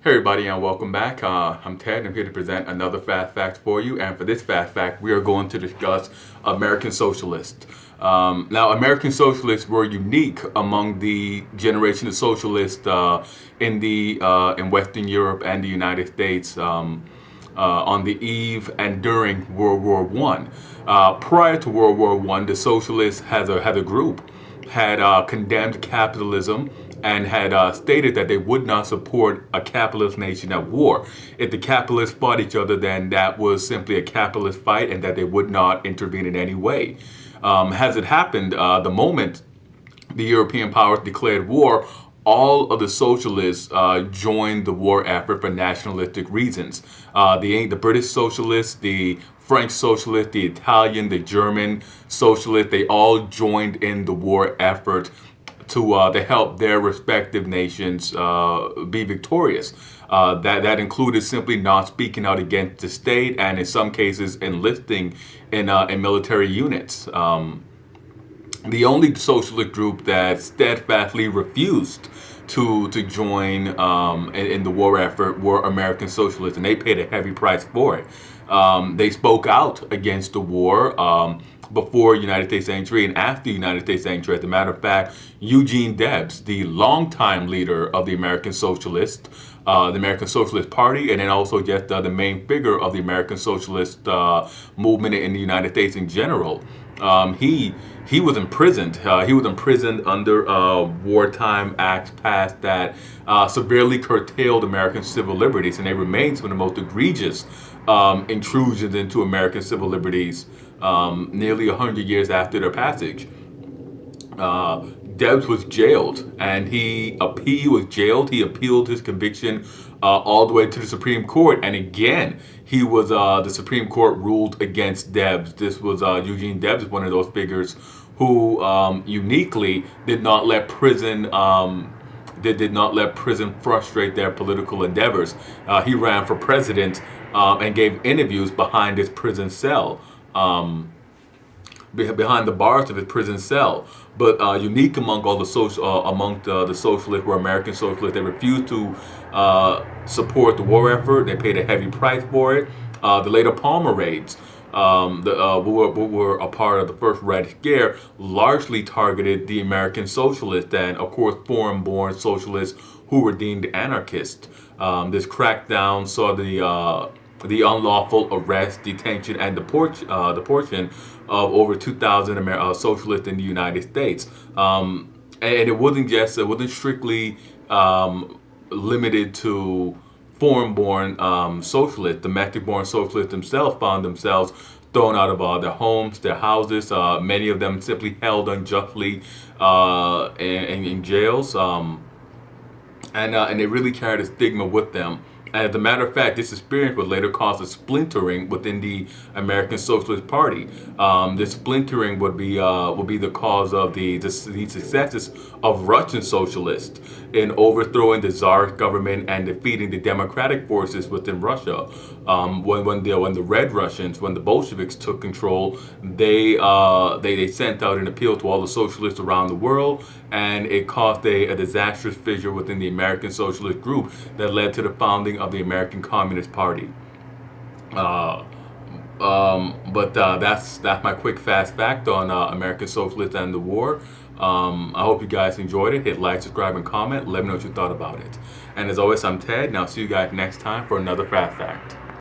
Hey everybody, and welcome back. I'm Ted. I'm here to present another fast fact for you. And for this fast fact, we are going to discuss American Socialists. Now, American Socialists were unique among the generation of socialists in Western Europe and the United States on the eve and during World War One. Prior to World War One, the socialists had a group had condemned capitalism and had stated that they would not support a capitalist nation at war. If the capitalists fought each other, then that was simply a capitalist fight and that they would not intervene in any way. As it happened, the moment the European powers declared war, all of the socialists joined the war effort for nationalistic reasons. The British socialists, the French socialists, the Italian, the German socialists, they all joined in the war effort to help their respective nations be victorious. That included simply not speaking out against the state, and in some cases enlisting in military units. The only socialist group that steadfastly refused to join in the war effort were American Socialists, and they paid a heavy price for it. They spoke out against the war before United States entry and after United States entry. As a matter of fact, Eugene Debs, the longtime leader of the American Socialist Party, and then also just the main figure of the American Socialist movement in the United States in general. He was imprisoned. He was imprisoned under wartime acts passed that severely curtailed American civil liberties, and they remain some of the most egregious intrusions into American civil liberties nearly 100 years after their passage. Debs was jailed, and he was jailed. He appealed his conviction all the way to the Supreme Court, and again, the Supreme Court ruled against Debs. This was Eugene Debs, one of those figures who uniquely did not let prison frustrate their political endeavors. He ran for president and gave interviews behind his prison cell. Behind the bars of his prison cell, but unique among all the the socialists were American Socialists. They refused to support the war effort. They paid a heavy price for it. The later Palmer raids, were a part of the first Red Scare, largely targeted the American Socialists and, of course, foreign-born socialists who were deemed anarchists. This crackdown saw the unlawful arrest, detention, and deportation of over 2,000 socialists in the United States. And it wasn't strictly limited to foreign-born socialists. Domestic-born socialists themselves found themselves thrown out of their homes, their houses. Many of them simply held unjustly in jails, and they really carried a stigma with them. As a matter of fact, this experience would later cause a splintering within the American Socialist Party. This splintering would be the cause of the successes of Russian socialists in overthrowing the Tsarist government and defeating the democratic forces within Russia. When the Red Russians, when the Bolsheviks took control, they sent out an appeal to all the socialists around the world, and it caused a disastrous fissure within the American Socialist group that led to the founding of the American Communist Party. But that's my quick fast fact on American Socialists and the war. I hope you guys enjoyed it. Hit like, subscribe, and comment. Let me know what you thought about it. And as always, I'm Ted, and I'll see you guys next time for another fast fact.